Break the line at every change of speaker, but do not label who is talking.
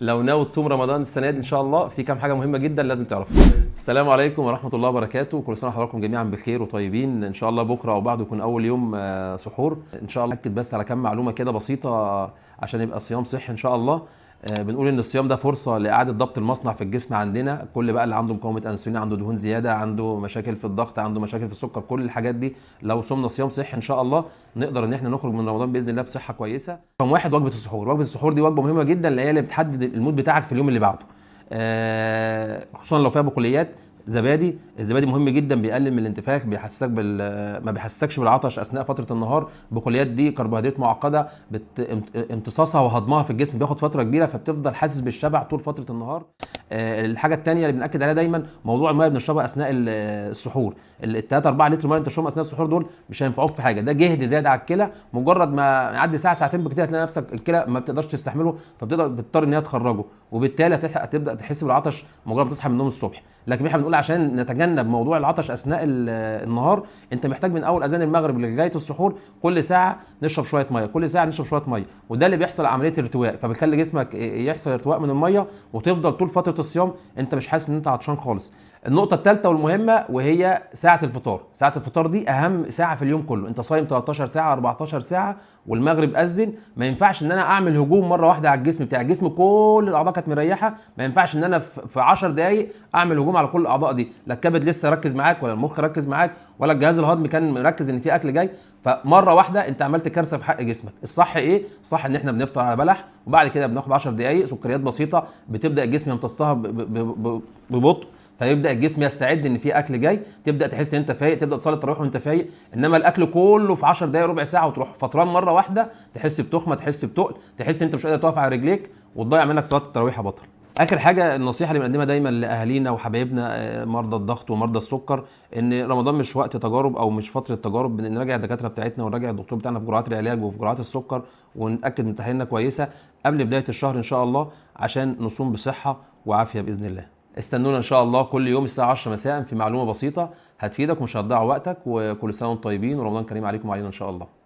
لو ناوي تصوم رمضان السنه دي ان شاء الله في كام حاجه مهمه جدا لازم تعرفها. السلام عليكم ورحمه الله وبركاته، كل سنه وحضراتكم جميعا بخير وطيبين. ان شاء الله بكره او بعده يكون اول يوم سحور ان شاء الله. اكد بس على كام معلومه كده بسيطه عشان يبقى الصيام صحي ان شاء الله. بنقول ان الصيام ده فرصه لاعاده ضبط المصنع في الجسم عندنا. كل بقى اللي عنده مقاومه انسولين، عنده دهون زياده، عنده مشاكل في الضغط، عنده مشاكل في السكر، كل الحاجات دي لو صمنا صيام صحي ان شاء الله نقدر ان احنا نخرج من رمضان باذن الله بصحه كويسه. رقم واحد وجبه السحور. وجبه السحور دي وجبه مهمه جدا، اللي هي اللي بتحدد المود بتاعك في اليوم اللي بعده. خصوصا لو فيها بقوليات. الزبادي مهم جدا، بيقلل من الانتفاخ، بيحسسك ما بيحسسكش بالعطش اثناء فتره النهار. البقوليات دي كربوهيدرات معقده، امتصاصها وهضمها في الجسم بياخد فتره كبيره، فبتفضل حاسس بالشبع طول فتره النهار. الحاجه الثانيه اللي بناكد عليها دايما موضوع الميه بنشربها اثناء السحور. ال 3 4 لتر ميه انت تشربهم اثناء السحور دول مش هينفعوك في حاجه، ده جهد زياده على الكلى. مجرد ما يعدي ساعه ساعتين بكتير هتلاقي نفسك الكلى ما بتقدرش تستحمله، بتضطر ان هي تخرجه، وبالتالي هتبدا تحس بالعطش مجرد ما تصحى من النوم الصبح. لكن احنا بنقول عشان نتجنب موضوع العطش اثناء النهار، انت محتاج من اول اذان المغرب لغايه السحور كل ساعه نشرب شويه ميه، كل ساعه نشرب شويه ميه، وده اللي بيحصل عمليه ارتواء، فبيخلي جسمك يحصل ارتواء من الميه، وتفضل طول فتره الصيام انت مش حاسس ان انت عطشان خالص. النقطة الثالثة والمهمة وهي ساعة الفطار. ساعة الفطار دي أهم ساعة في اليوم كله، أنت صايم 13 ساعة 14 ساعة والمغرب أذن، ما ينفعش إن أنا أعمل هجوم مرة واحدة على الجسم بتاع الجسم، كل الأعضاء كانت مريحة، ما ينفعش إن أنا في 10 دقايق أعمل هجوم على كل الأعضاء دي، لا الكبد لسه ركز معاك ولا المخ ركز معاك ولا الجهاز الهضمي كان مركز إن في أكل جاي، فمرة واحدة أنت عملت كارثة في حق جسمك. الصح إيه؟ الصح إن إحنا بنفطر على بلح، وبعد كده بناخد 10 دقايق سكريات بسيطة بتبدأ الجسم يمتصها ببطء، فيبدا الجسم يستعد ان في اكل جاي، تبدا تحس ان انت فايق، تبدا تصلي التراويح وانت فايق. انما الاكل كله في 10 دقائق ربع ساعه وتروح فطران مره واحده، تحس بتخمه، تحس بتقل، تحس ان انت مش قادر تقف على رجليك وتضيع منك صلاه التراويح بطل. اخر حاجه النصيحه اللي بنقدمها دايما لاهالينا وحبايبنا مرضى الضغط ومرضى السكر، ان رمضان مش وقت تجارب او مش فتره تجارب، نراجع الدكاتره بتاعتنا ونراجع الدكتور بتاعنا في جرعات العلاج وفي جرعات السكر، ونتاكد من تحاليلنا كويسه قبل بدايه الشهر ان شاء الله، عشان نصوم بصحه وعافيه باذن الله. استنونا ان شاء الله كل يوم الساعه 10 مساء في معلومه بسيطه هتفيدك ومش هتضيع وقتك، وكل سنه وانتم طيبين ورمضان كريم عليكم وعلينا ان شاء الله.